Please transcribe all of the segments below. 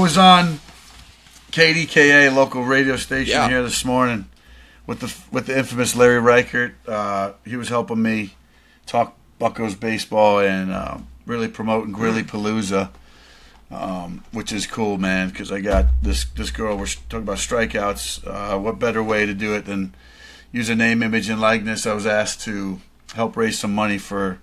was on KDKA, local radio station here this morning with the infamous Larry Reichert. He was helping me talk Buccos baseball and really promoting Grilli Palooza, which is cool, man, because I got this girl. We're talking about strikeouts. What better way to do it than use a name, image, and likeness? I was asked to help raise some money for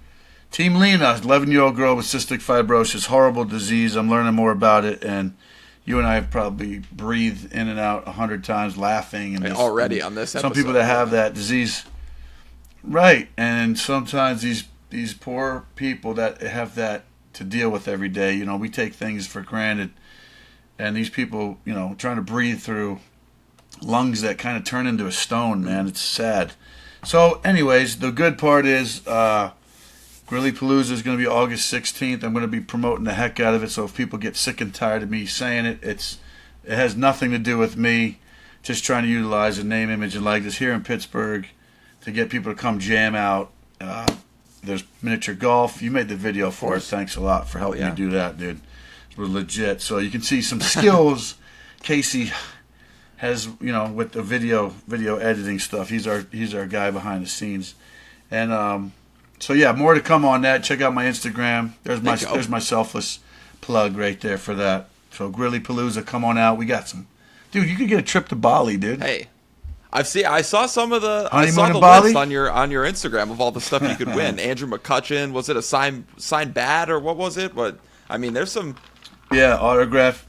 Team Lena, 11-year-old girl with cystic fibrosis, horrible disease. I'm learning more about it, and you and I have probably breathed in and out 100 times laughing. And already on this episode. Some people that have that disease, right, and sometimes these poor people that have that to deal with every day, you know, we take things for granted, and these people, you know, trying to breathe through lungs that kind of turn into a stone, man. It's sad. So anyways, the good part is Grilli Palooza is going to be August 16th. I'm going to be promoting the heck out of it, so if people get sick and tired of me saying it, it has nothing to do with me. Just trying to utilize a name, image, and likeness here in Pittsburgh to get people to come jam out. There's miniature golf. You made the video for it. Thanks a lot for helping me do that, dude. We're legit. So you can see some skills Casey has, you know, with the video editing stuff. He's our guy behind the scenes. And so yeah, more to come on that. Check out my Instagram. There's my selfless plug right there for that. So Grilli Palooza, come on out. We got some. Dude, you could get a trip to Bali, dude. Hey. I saw some of the list on your Instagram of all the stuff you could win. Andrew McCutcheon, was it a signed bat or what was it? But I mean, there's some autograph.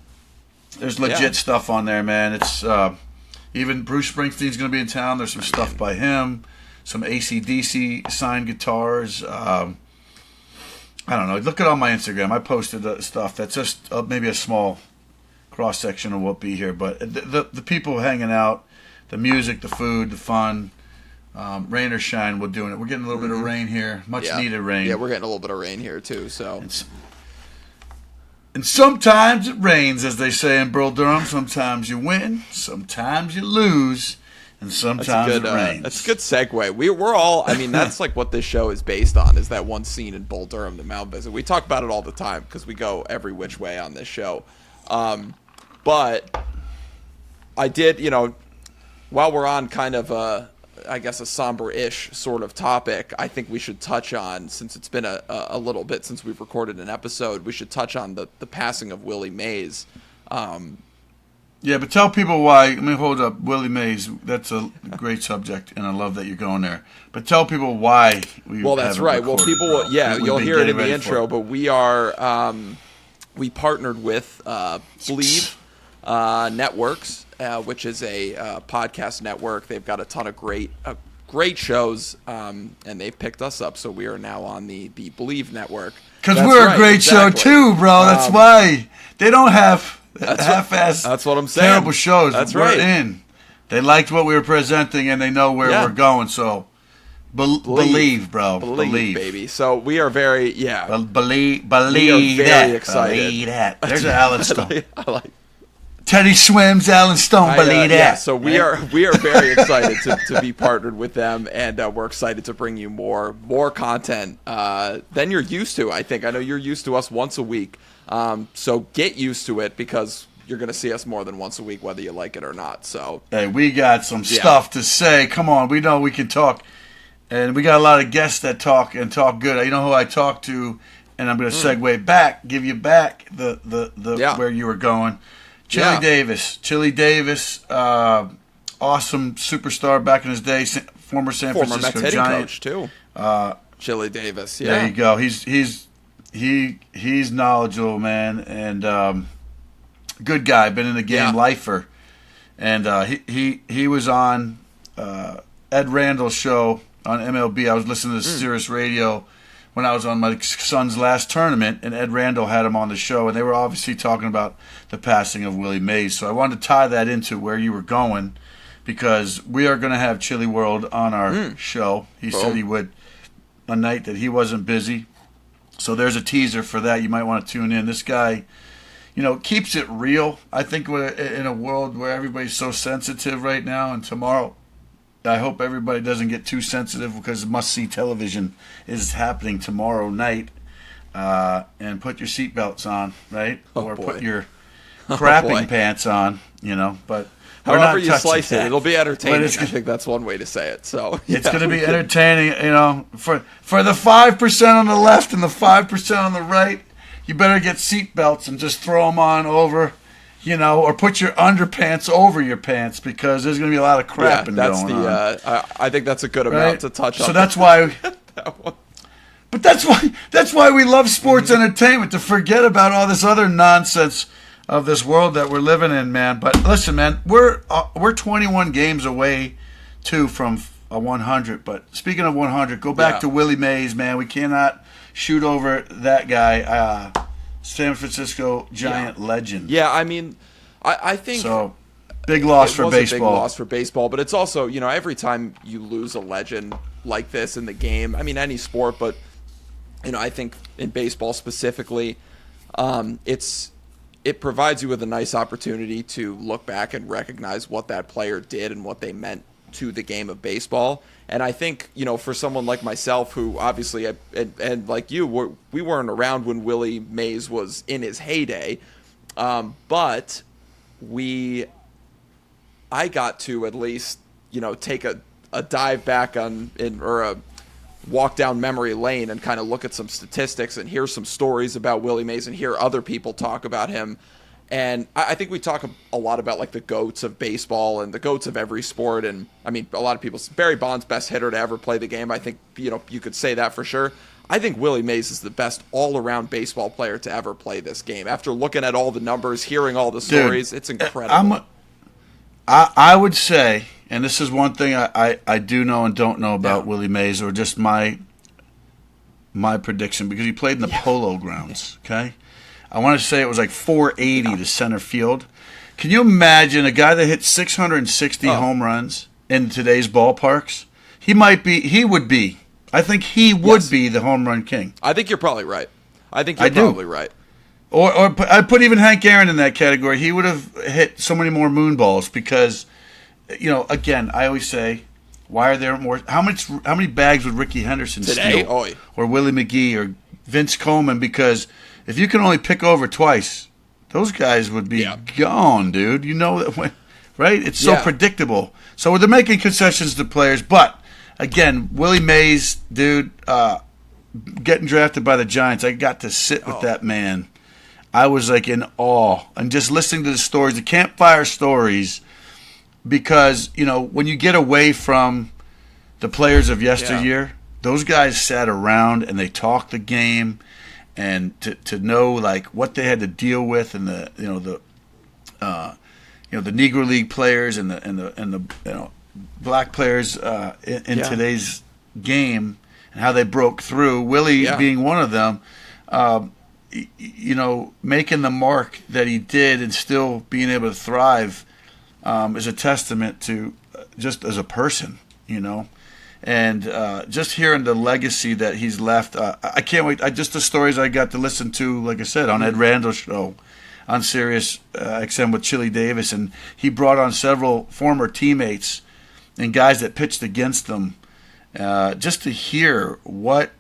There's legit stuff on there, man. It's even Bruce Springsteen's going to be in town. There's some stuff by him, some AC/DC signed guitars. I don't know. Look it on my Instagram. I posted stuff that's just maybe a small cross section of what'll be here, but the people hanging out. The music, the food, the fun, rain or shine, we're doing it. We're getting a little bit of rain here, much needed rain. Yeah, we're getting a little bit of rain here too. So, and sometimes it rains, as they say in Bull Durham. Sometimes you win, sometimes you lose, and sometimes it rains. That's a good segue. We're all. I mean, that's like what this show is based on. Is that one scene in Bull Durham, the Mound Visit? We talk about it all the time because we go every which way on this show. But I did, you know. While we're on kind of I guess a somber-ish sort of topic, I think we should touch on, since it's been a little bit since we've recorded an episode, we should touch on the passing of Willie Mays. Yeah, but tell people why. I mean, hold up, Willie Mays. That's a great subject, and I love that you're going there. But tell people why. Well, that's right. Well, people will. Yeah, you'll hear it in the intro. But we are we partnered with BLEAV Networks. Which is a podcast network. They've got a ton of great shows, and they've picked us up, so we are now on the BLEAV network. Because we're a great show too, bro. That's why they don't have half-ass. That's what I'm saying. Terrible shows. That's we're right. in. They liked what we were presenting, and they know where we're going. So believe, bro. Believe, baby. So we are very believe we are very that. excited. Believe that. There's an Alan Stone. I like. Teddy Swims, Alan Stone, believe that. Yeah, so we are very excited to be partnered with them, and we're excited to bring you more content than you're used to. I think I know you're used to us once a week, so get used to it because you're going to see us more than once a week, whether you like it or not. So hey, we got some stuff to say. Come on, we know we can talk, and we got a lot of guests that talk good. You know who I talk to, and I'm going to segue back, give you back the where you were going. Chili Davis, awesome superstar back in his day, former San Francisco Mets Giant coach too. Chili Davis, yeah. There you go. He's knowledgeable, man, and good guy. Been in the game, lifer, and he was on Ed Randall's show on MLB. I was listening to Sirius Radio when I was on my son's last tournament, and Ed Randall had him on the show, and they were obviously talking about the passing of Willie Mays. So I wanted to tie that into where you were going, because we are going to have Chili World on our show. He said he would a night that he wasn't busy. So there's a teaser for that. You might want to tune in. This guy, you know, keeps it real. I think we're in a world where everybody's so sensitive right now, and tomorrow I hope everybody doesn't get too sensitive, because must-see television is happening tomorrow night. And put your seatbelts on, right? Or put your crapping boy. pants on, but we're However not you touching slice it, that. it'll be entertaining. But I think that's one way to say it. So it's going to be entertaining, for the 5% on the left and the 5% on the right. You better get seat belts and just throw them on over, or put your underpants over your pants, because there's going to be a lot of crapping going on. I think that's a good amount to touch on. So that's why. That one. But that's why we love sports entertainment, to forget about all this other nonsense of this world that we're living in, man. But listen, man, we're 21 games away from a 100. But speaking of 100, go back to Willie Mays, man. We cannot shoot over that guy, San Francisco Giant legend. Yeah, I mean, I think so. Big loss for baseball. A big loss for baseball, but it's also, every time you lose a legend like this in the game, I mean, any sport, but I think in baseball specifically, it provides you with a nice opportunity to look back and recognize what that player did and what they meant to the game of baseball. And I think, for someone like myself, who obviously, and like you, we weren't around when Willie Mays was in his heyday, but I got to at least, take a dive back or a walk down memory lane and kind of look at some statistics and hear some stories about Willie Mays and hear other people talk about him. And I think we talk a lot about like the GOATs of baseball and the GOATs of every sport. And I mean, a lot of people, Barry Bonds, best hitter to ever play the game. I think, you could say that for sure. I think Willie Mays is the best all-around baseball player to ever play this game. After looking at all the numbers, hearing all the stories, it's incredible. I would say, and this is one thing I do know and don't know about Willie Mays, or just my prediction, because he played in the Polo Grounds, okay? I want to say it was like 480 to center field. Can you imagine a guy that hit 660 home runs in today's ballparks? He would be the home run king. I think you're probably right. Probably right. Or I put even Hank Aaron in that category. He would have hit so many more moon balls because, again, I always say, why are there more? How many bags would Ricky Henderson steal? Or Willie McGee or Vince Coleman? Because if you can only pick over twice, those guys would be gone, dude. You know that, right? It's so predictable. So they're making concessions to players, but again, Willie Mays, dude, getting drafted by the Giants, I got to sit with that man. I was like in awe, and just listening to the stories, the campfire stories, because when you get away from the players of yesteryear, those guys sat around and they talked the game, and to know like what they had to deal with, and the Negro League players and the black players in today's game, and how they broke through. Willie being one of them. Making the mark that he did and still being able to thrive is a testament to just as a person, and just hearing the legacy that he's left. I can't wait. Just the stories I got to listen to, like I said, on Ed Randall's show on Sirius XM with Chili Davis, and he brought on several former teammates and guys that pitched against them, just to hear what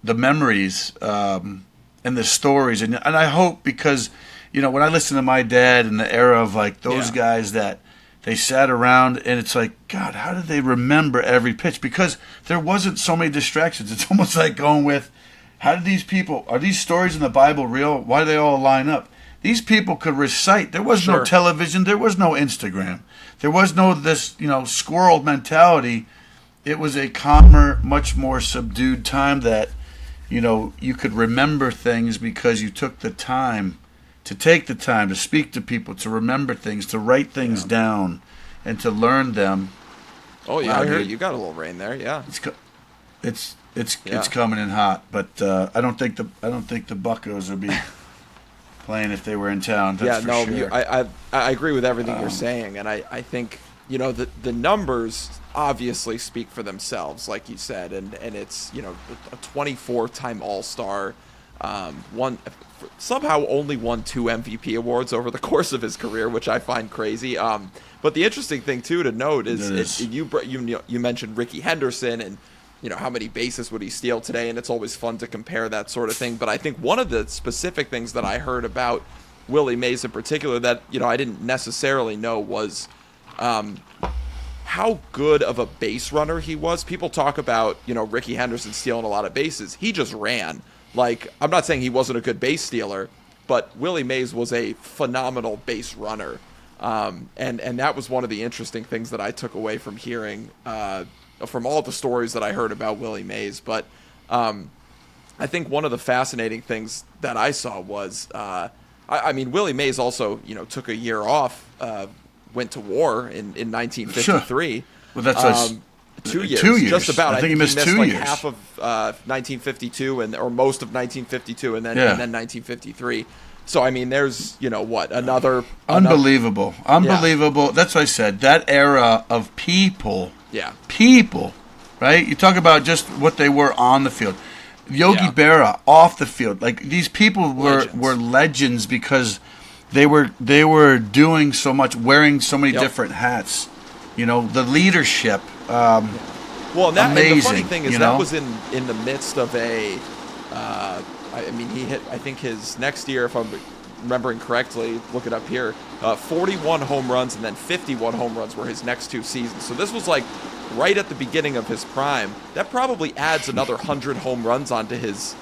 the memories and the stories, and I hope, because when I listen to my dad in the era of like those guys that they sat around, and it's like, God, how did they remember every pitch? Because there wasn't so many distractions. It's almost like going with, how did these people, are these stories in the Bible real? Why do they all line up? These people could recite. There was no television. There was no Instagram. There was no this, squirrel mentality. It was a calmer, much more subdued time that, you could remember things because you took the time to speak to people, to remember things, to write things down, and to learn them. Oh yeah, I heard you got a little rain there. Yeah, it's coming in hot, but I don't think the Buccos would be playing if they were in town. That's for sure. I agree with everything you're saying, and I think the numbers obviously speak for themselves, like you said, and it's a 24-time All-Star, somehow only won 2 MVP awards over the course of his career, which I find crazy. But the interesting thing too to note is you mentioned Ricky Henderson and how many bases would he steal today, and it's always fun to compare that sort of thing. But I think one of the specific things that I heard about Willie Mays in particular that, I didn't necessarily know was how good of a base runner he was. People talk about, Ricky Henderson stealing a lot of bases. He just ran. Like, I'm not saying he wasn't a good base stealer, but Willie Mays was a phenomenal base runner. And that was one of the interesting things that I took away from hearing from all the stories that I heard about Willie Mays. But I think one of the fascinating things that I saw was, Willie Mays also, took a year off, went to war in 1953. Sure. Well, that's 2 years, 2 years. just about. I think he missed 2 like years. half of 1952 or most of 1952, and then 1953. So there's another unbelievable. Yeah. That's what I said. That era of people, right? You talk about just what they were on the field. Yogi Berra off the field, like these people were legends because they were doing so much, wearing so many different hats. The leadership. Well, and the funny thing is that was in the midst of a. He hit. I think his next year, if I'm remembering correctly, look it up here. 41 home runs and then 51 home runs were his next 2 seasons. So this was like right at the beginning of his prime. That probably adds another 100 home runs onto his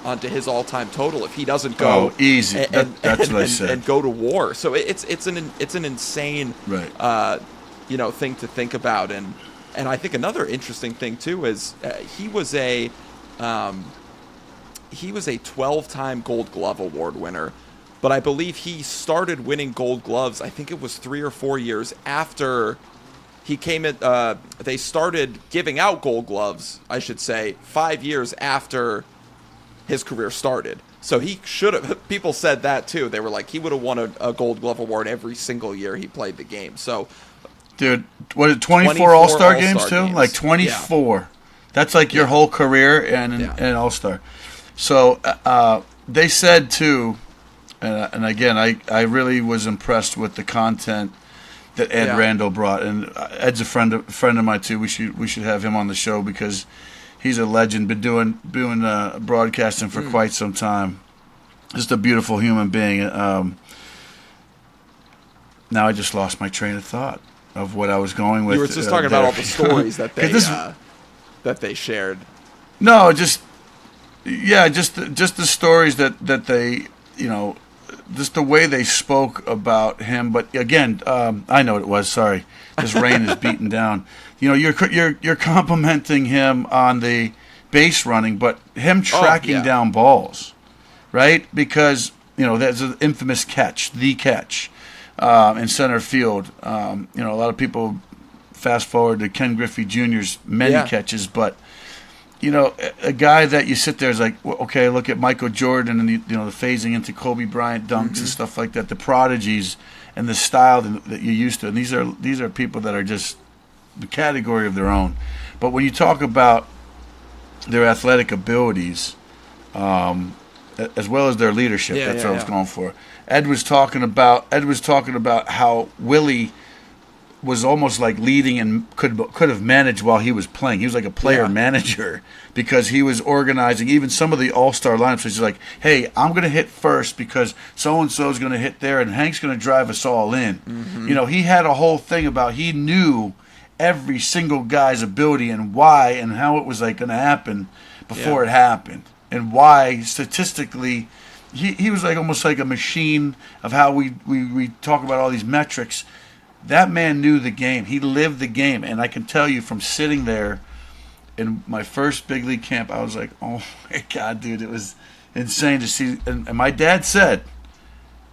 all-time total if he doesn't go easy. That's what I said. And go to war. So it's an insane thing to think about. And I think another interesting thing too is he was a 12-time Gold Glove Award winner. But I believe he started winning Gold Gloves, I think it was 3 or 4 years after he came in. They started giving out Gold Gloves, I should say, 5 years after his career started. So he should have. People said that too. They were like, he would have won a Gold Glove award every single year he played the game. So, dude, what is it, 24 All-Star games too? Like 24. Yeah. That's like your whole career and All-Star. So they said too. And again, I really was impressed with the content that Ed Randall brought, and Ed's a friend of mine too. We should have him on the show because he's a legend. Been doing broadcasting for quite some time. Just a beautiful human being. Now I just lost my train of thought of what I was going with. You were just talking about all the stories that they shared. No, just the stories that they just the way they spoke about him. But again, I know what it was. Sorry, this rain is beating down. You're complimenting him on the base running, but him tracking down balls, right? Because there's an infamous catch, the catch in center field. A lot of people fast forward to Ken Griffey Jr.'s many catches, but. A guy that you sit there is like, okay, look at Michael Jordan and the phasing into Kobe Bryant dunks and stuff like that, the prodigies and the style that you're used to. And these are people that are just the category of their own. But when you talk about their athletic abilities, as well as their leadership, that's what I was going for. Ed was talking about how Willie was almost like leading and could have managed while he was playing. He was like a player manager because he was organizing even some of the all-star lineups. He's like, hey, I'm going to hit first because so-and-so is going to hit there and Hank's going to drive us all in. Mm-hmm. He had a whole thing about he knew every single guy's ability and why and how it was like going to happen before it happened and why statistically he was like almost like a machine of how we talk about all these metrics. That man knew the game. He lived the game. And I can tell you from sitting there in my first big league camp, I was like, oh, my God, dude, it was insane to see. And my dad said,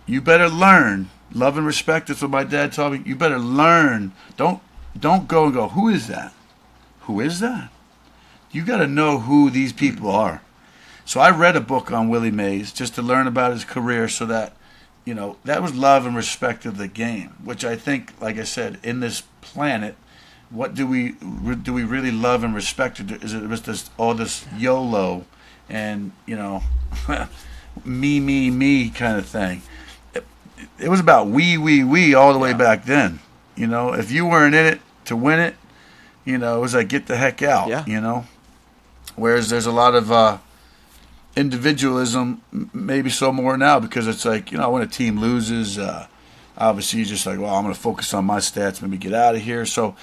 you better learn. Love and respect. That's what my dad taught me. You better learn. Don't go and go, who is that? Who is that? You got to know who these people are. So I read a book on Willie Mays just to learn about his career so that, that was love and respect of the game, which I think, like I said, in this planet, what do we really love and respect? Is it just all this YOLO and, me kind of thing? It was about we all the way back then. If you weren't in it to win it, it was like get the heck out, Whereas there's a lot of individualism, maybe so more now, because it's like, when a team loses, obviously you're just like, well, I'm going to focus on my stats, maybe get out of here. So,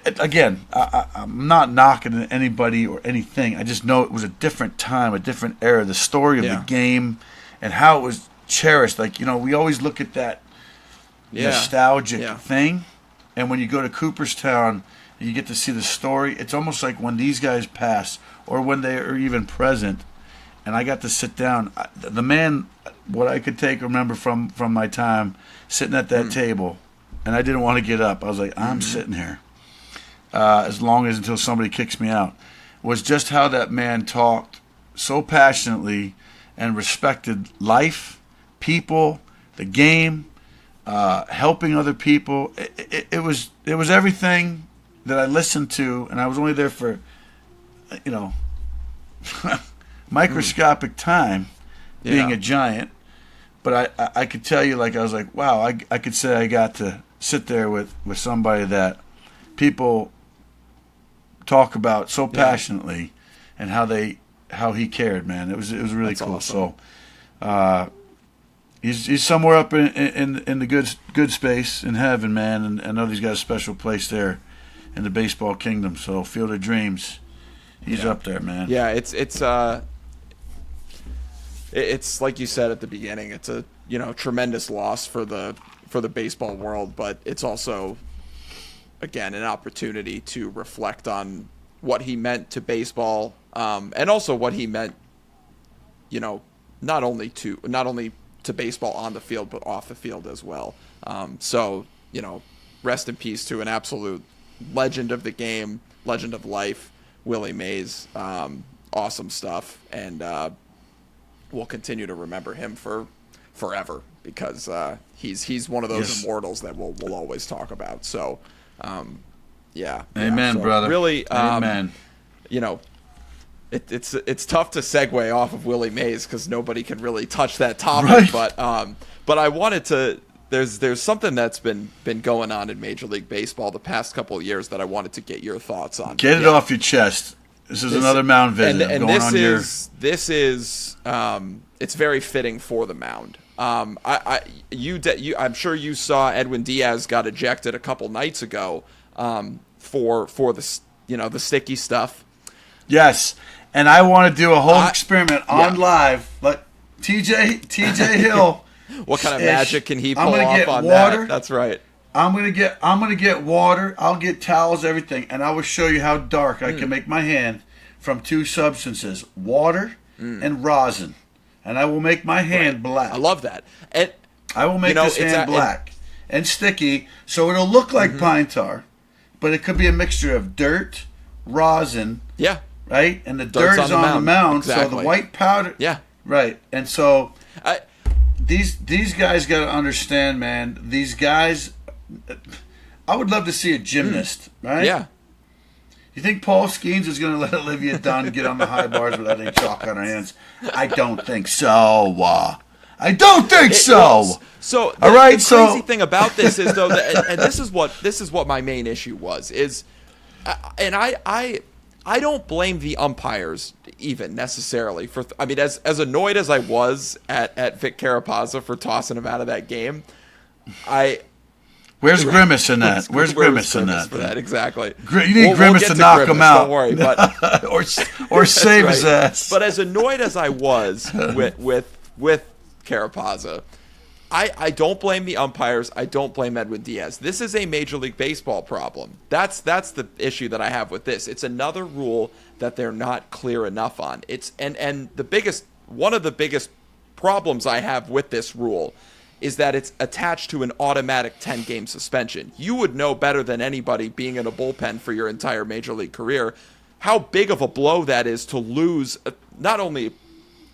again, I'm not knocking anybody or anything. I just know it was a different time, a different era. The story of the game and how it was cherished. Like, we always look at that nostalgic thing. And when you go to Cooperstown, you get to see the story. It's almost like when these guys pass or when they are even present. And I got to sit down. The man, what I could remember from my time sitting at that table, and I didn't want to get up. I was like, I'm sitting here. As long as until somebody kicks me out, was just how that man talked so passionately and respected life, people, the game, helping other people. It was everything that I listened to, and I was only there for, microscopic time, being a giant. But I could tell you, I was like, wow, I could say I got to sit there with somebody that people talk about so passionately, and how he cared, man. It was really That's cool. Awesome. So he's somewhere up in the good space in heaven, man, and I know he's got a special place there in the baseball kingdom. So Field of Dreams, he's up there, man. Yeah, it's like you said at the beginning. It's a tremendous loss for the baseball world, but it's also, again, an opportunity to reflect on what he meant to baseball, and also what he meant, not only to baseball on the field, but off the field as well. So, rest in peace to an absolute legend of the game, legend of life, Willie Mays. Awesome stuff, and we'll continue to remember him for forever, because he's one of those immortals that we'll always talk about. So, Amen, so brother. Really, amen. It's tough to segue off of Willie Mays because nobody can really touch that topic. Right. But I wanted to. There's something that's been going on in Major League Baseball the past couple of years that I wanted to get your thoughts on. Get it off your chest. This is another Mound visit. And this is it's very fitting for the Mound. I'm sure you saw Edwin Diaz got ejected a couple nights ago for the sticky stuff. Yes, and I want to do a whole experiment on live. Like TJ Hill. What kind of magic can he pull off on water. that? That's right. I'm gonna get water. I'll get towels, everything, and I will show you how dark I can make my hand from two substances: water and rosin, and I will make my hand black. I love that. And I will make this hand black and sticky, so it'll look like pine tar, but it could be a mixture of dirt, rosin. Yeah. Right, and the dirt is on the mound, exactly. So the white powder. Yeah. Right, and so these guys got to understand, man. These guys, I would love to see a gymnast, right? Yeah. You think Paul Skeens is going to let Olivia Dunn get on the high bars without any chalk on her hands? I don't think so. I don't think so. So all right. The crazy thing about this is though, and this is what my main issue was and I don't blame the umpires even necessarily for. I mean, as annoyed as I was at Vic Carapazza for tossing him out of that game, Where's Grimace in that? Where's Grimace in that? For that, exactly. You need Grimace to knock him out. Don't worry, but or save his ass. But as annoyed as I was with Carapazza, I don't blame the umpires. I don't blame Edwin Diaz. This is a Major League Baseball problem. That's the issue that I have with this. It's another rule that they're not clear enough on. And one of the biggest problems I have with this rule is that it's attached to an automatic 10-game suspension. You would know better than anybody, being in a bullpen for your entire Major League career, how big of a blow that is to lose not only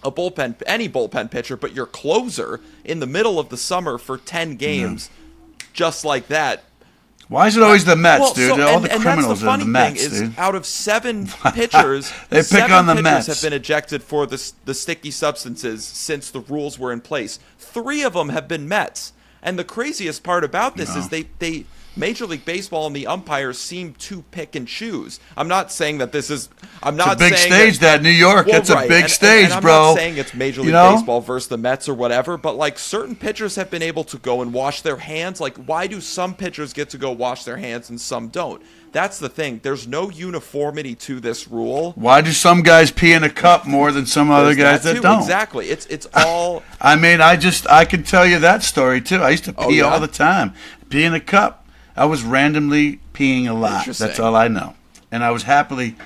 any bullpen pitcher, but your closer in the middle of the summer for 10 games, just like that. Why is it always the Mets, dude? All the criminals are the Mets, dude. Out of 7 pitchers, they pick on the Mets. Have been ejected for the sticky substances since the rules were in place. 3 of them have been Mets. And the craziest part about this is Major League Baseball and the umpires seem to pick and choose. I'm not saying that this is. I'm not it's a big saying stage that New York. Well, That's a big stage, and I'm bro. not saying it's Major League Baseball versus the Mets or whatever, but like certain pitchers have been able to go and wash their hands. Like, why do some pitchers get to go wash their hands and some don't? That's the thing. There's no uniformity to this rule. Why do some guys pee in a cup more than some other guys that don't? Exactly. It's all. I mean, I can tell you that story too. I used to pee all the time. Pee in a cup. I was randomly peeing a lot. That's all I know. And I was happy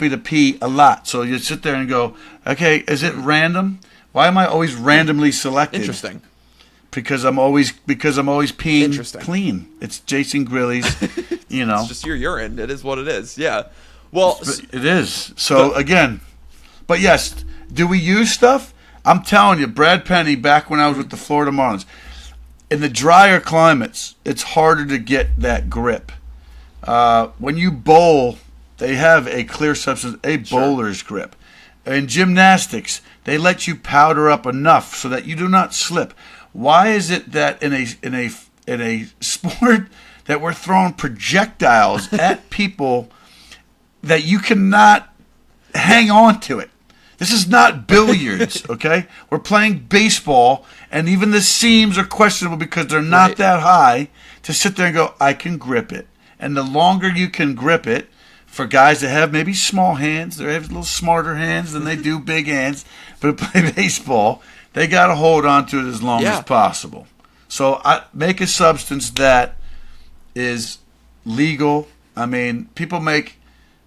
to pee a lot. So you sit there and go, okay, is it random? Why am I always randomly selected? Interesting. Because I'm always peeing clean. It's Jason Grilli's, It's just your urine. It is what it is. Yeah. Well, it is. So again, but yes, do we use stuff? I'm telling you, Brad Penny, back when I was with the Florida Marlins, in the drier climates, it's harder to get that grip. When you bowl, they have a clear substance, a bowler's grip. In gymnastics, they let you powder up enough so that you do not slip. Why is it that in a sport that we're throwing projectiles at people that you cannot hang on to it? This is not billiards, okay? We're playing baseball, and even the seams are questionable because they're not that high to sit there and go, I can grip it. And the longer you can grip it, for guys that have maybe small hands, they have a little smarter hands than they do big hands, but play baseball, they got to hold on to it as long as possible. So I make a substance that is legal. I mean, people make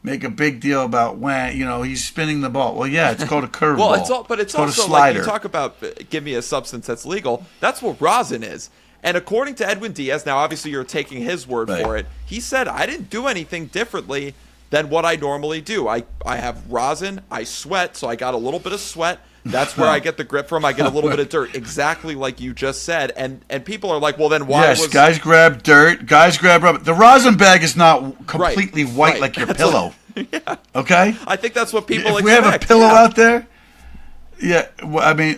a big deal about when he's spinning the ball. Well, yeah, it's called a curveball. Well, it's also like you talk about give me a substance that's legal. That's what rosin is. And according to Edwin Diaz, now obviously you're taking his word for it. He said, I didn't do anything differently than what I normally do. I have rosin, I sweat, so I got a little bit of sweat. That's where I get the grip from. I get a little bit of dirt, exactly like you just said. And people are like, well, then why was... Yes, guys grab dirt, guys grab rubber. The rosin bag is not completely white like your pillow. Okay? I think that's what people expect. If we have a pillow out there,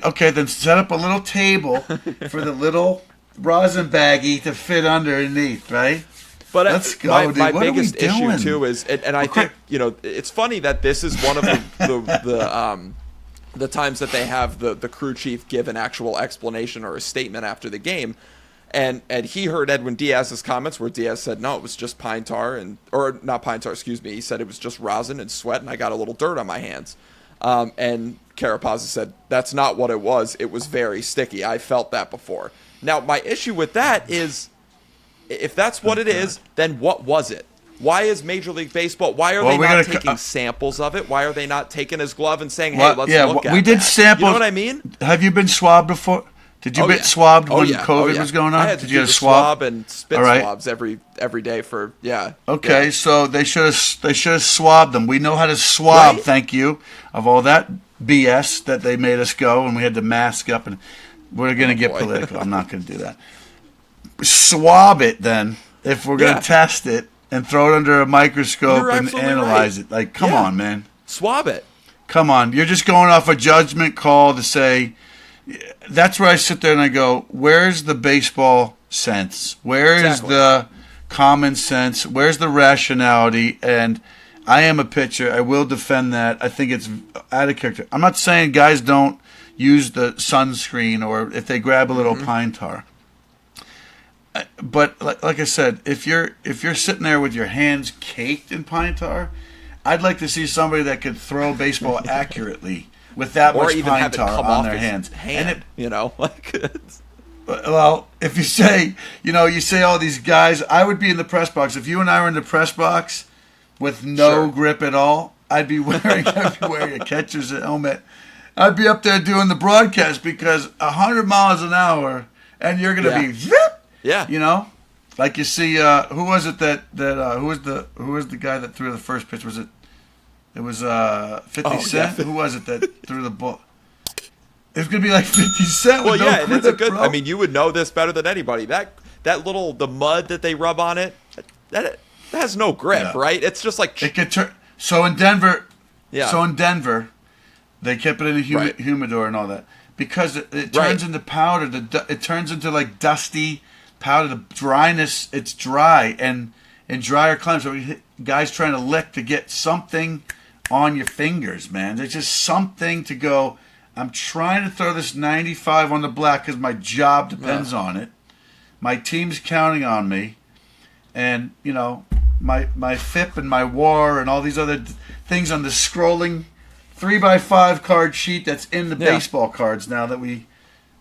okay, then set up a little table for the little rosin baggie to fit underneath, right? But let's go, my biggest issue too is, and I think it's funny that this is one of the times that they have the crew chief give an actual explanation or a statement after the game, and he heard Edwin Diaz's comments where Diaz said no, it was just pine tar or not pine tar, excuse me. He said it was just rosin and sweat, and I got a little dirt on my hands. And Carapazza said that's not what it was. It was very sticky. I felt that before. Now my issue with that is, if that's what it is, then what was it? Why is Major League Baseball? Why are they not taking samples of it? Why are they not taking his glove and saying, "Hey, let's look at it"? We did samples. You know what I mean? Have you been swabbed before? Did you get swabbed when COVID was going on? I had to do swab and spit swabs every day for Okay, so they should have swabbed them. We know how to swab. Thank you. Of all that BS that they made us go, and we had to mask up, and we're going to get political. I'm not going to do that. Swab it then if we're going to test it and throw it under a microscope and analyze it. Like, come on, man. Swab it. Come on. You're just going off a judgment call to say. That's where I sit there and I go, where's the baseball sense? Where is the common sense? Where's the rationality? And I am a pitcher. I will defend that. I think it's out of character. I'm not saying guys don't use the sunscreen or if they grab a little pine tar. But like I said, if you're sitting there with your hands caked in pine tar, I'd like to see somebody that could throw baseball accurately with that much pine tar on their hands. Well, if you say, you say all these guys, I would be in the press box. If you and I were in the press box with no grip at all, I'd be wearing a catcher's helmet. I'd be up there doing the broadcast because 100 miles an hour, and you're going to be zip. Yeah. Like you see, who was it who was the guy that threw the first pitch? Was it? It was 50 Cent. Yeah. Who was it that threw the ball? It was gonna be like 50 Cent. Well, and it's a good. Bro. I mean, you would know this better than anybody. That the mud that they rub on it, that has no grip, right? It's just like it could turn. So in Denver, they kept it in a humidor and all that because it turns into powder. It turns into like dusty powder, the dryness, it's dry, and in drier climates, guys trying to lick to get something on your fingers, man. There's just something to go, I'm trying to throw this 95 on the black because my job depends on it. My team's counting on me. And, my FIP and my WAR and all these other things on the scrolling 3x5 card sheet that's in the baseball cards now that we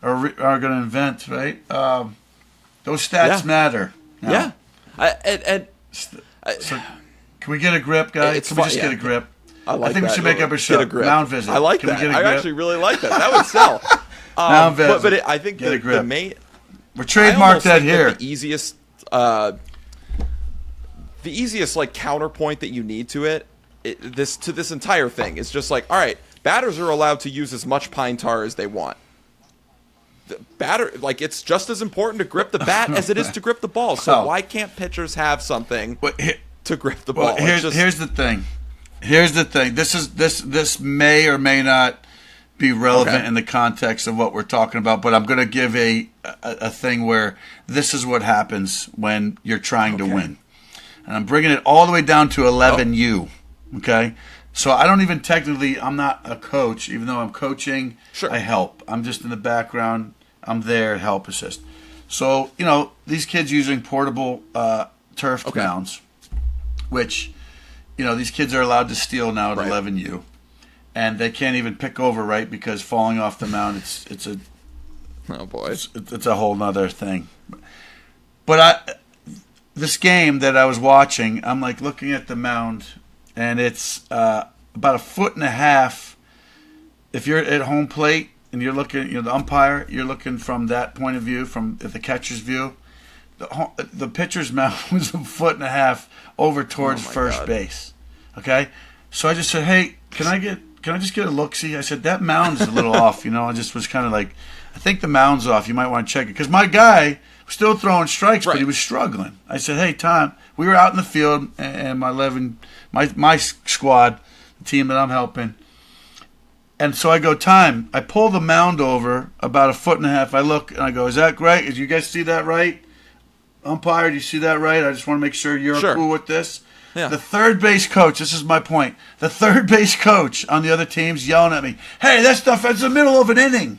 are going to invent, right? Those stats matter. Now. Yeah. So, can we get a grip, guys? Can we just get a grip? I think we should make up a show. Get a grip. Mound Visit. I like can that. We get a I grip? actually really like that. That would sell. Mound Visit. But I think get a grip. The main... We're trademarked that here. The easiest like counterpoint that you need to this entire thing is just like, all right, batters are allowed to use as much pine tar as they want. The batter, like, it's just as important to grip the bat as it is to grip the ball. So why can't pitchers have something to grip the ball? Here's the thing. This may or may not be relevant in the context of what we're talking about, but I'm going to give a thing where this is what happens when you're trying to win. And I'm bringing it all the way down to 11U. Okay? So I don't even I'm not a coach, even though I'm coaching. Sure. I help. I'm just in the background. I'm there to help assist. So, these kids using portable turf mounds, which, these kids are allowed to steal now at 11U. And they can't even pick over, right? Because falling off the mound, it's a oh boy, it's a whole nother thing. But this game that I was watching, I'm like looking at the mound, and it's about 1.5 feet. If you're at home plate and you're looking, the umpire, you're looking from that point of view, from the catcher's view. The pitcher's mound was 1.5 feet over towards first base. Okay, so I just said, hey, can I just get a look-see? I said, that mound's a little off, I just was kind of like, I think the mound's off. You might want to check it. Because my guy was still throwing strikes, but he was struggling. I said, hey, Tom, we were out in the field, and my squad, the team that I'm helping. And so I go, Tom, I pull the mound over about 1.5 feet. I look, and I go, is that right? Did you guys see that right? Umpire, do you see that right? I just want to make sure you're cool with this. Yeah. The third base coach, this is my point. The third base coach on the other team's yelling at me, hey, that stuff is the middle of an inning.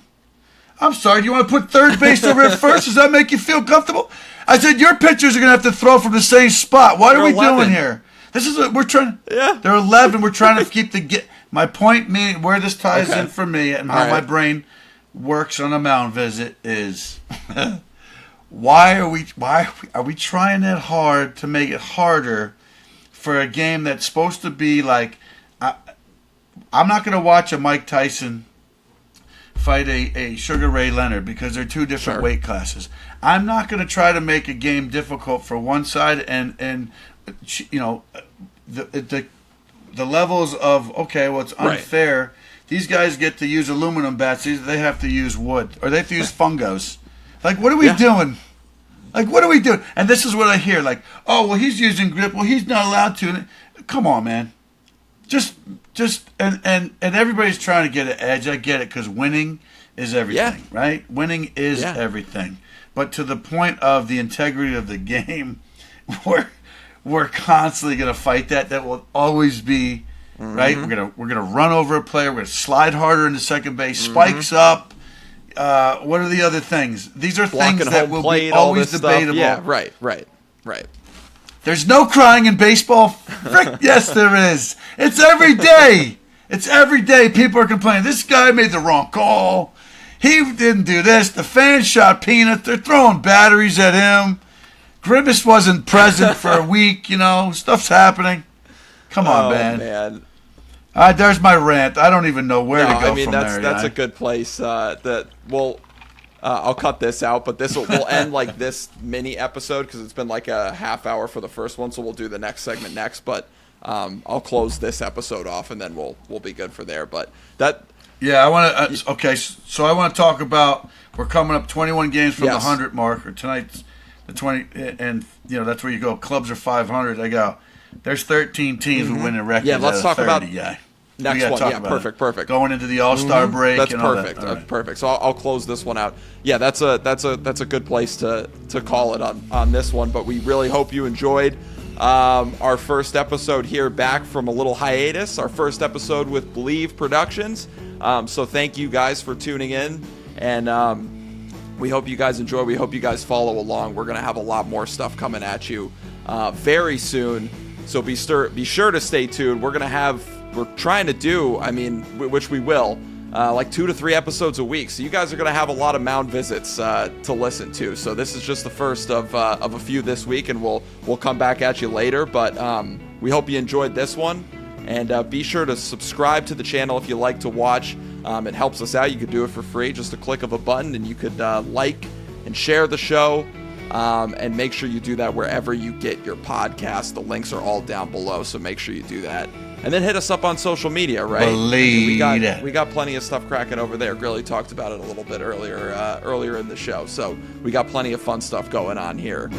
I'm sorry, do you want to put third base over at first? Does that make you feel comfortable? I said, your pitchers are going to have to throw from the same spot. What are we doing here? This is what we're trying. Yeah. They're 11. We're trying to keep my point, where this ties in for me and how my brain works on a mound visit is why are we trying that hard to make it harder for a game that's supposed to be like, I'm not going to watch a Mike Tyson fight a Sugar Ray Leonard because they're two different weight classes. I'm not going to try to make a game difficult for one side and the levels of, it's unfair. Right. These guys get to use aluminum bats. They have to use wood or they have to use fungos. Like, what are we doing? Like, what are we doing? And this is what I hear. Like, oh, well, he's using grip. Well, he's not allowed to. Come on, man. And everybody's trying to get an edge. I get it because winning is everything, right? Winning is everything. But to the point of the integrity of the game, we're constantly going to fight that. That will always be, right? We're gonna run over a player. We're going to slide harder into second base. Spikes up. What are the other things? These are things that will be always debatable. Yeah, right. There's no crying in baseball. Frick, yes, there is. It's every day. It's every day. People are complaining. This guy made the wrong call. He didn't do this. The fans shot peanuts. They're throwing batteries at him. Grimace wasn't present for a week. Stuff's happening. Come on, man. There's my rant. I don't even know where to go from there. That's a good place. I'll cut this out, but we'll end like this mini episode because it's been like a half hour for the first one, so we'll do the next segment next. But I'll close this episode off, and then we'll be good for there. But that. Yeah, I want to. Okay, so I want to talk about we're coming up 21 games from the 100 mark, or tonight's the 20, and that's where you go. Clubs are 500. I go. There's 13 teams who win a record. Yeah, let's talk 30, about. Yeah. Next one, yeah, perfect. Going into the All-Star break. That's and all perfect. That. Right. Perfect. So I'll close this one out. Yeah, that's a good place to call it on this one. But we really hope you enjoyed our first episode here, back from a little hiatus. Our first episode with BLEAV Productions. So thank you guys for tuning in, and we hope you guys enjoy. We hope you guys follow along. We're gonna have a lot more stuff coming at you very soon. So be sure to stay tuned. We're trying to do, which we will, like 2 to 3 episodes a week. So you guys are going to have a lot of Mound visits to listen to. So this is just the first of a few this week, and we'll come back at you later. But we hope you enjoyed this one, and be sure to subscribe to the channel if you like to watch. It helps us out. You could do it for free, just a click of a button, and you could like and share the show. And make sure you do that wherever you get your podcast. The links are all down below, so make sure you do that. And then hit us up on social media, right? We got plenty of stuff cracking over there. Grilli talked about it a little bit earlier in the show. So we got plenty of fun stuff going on here.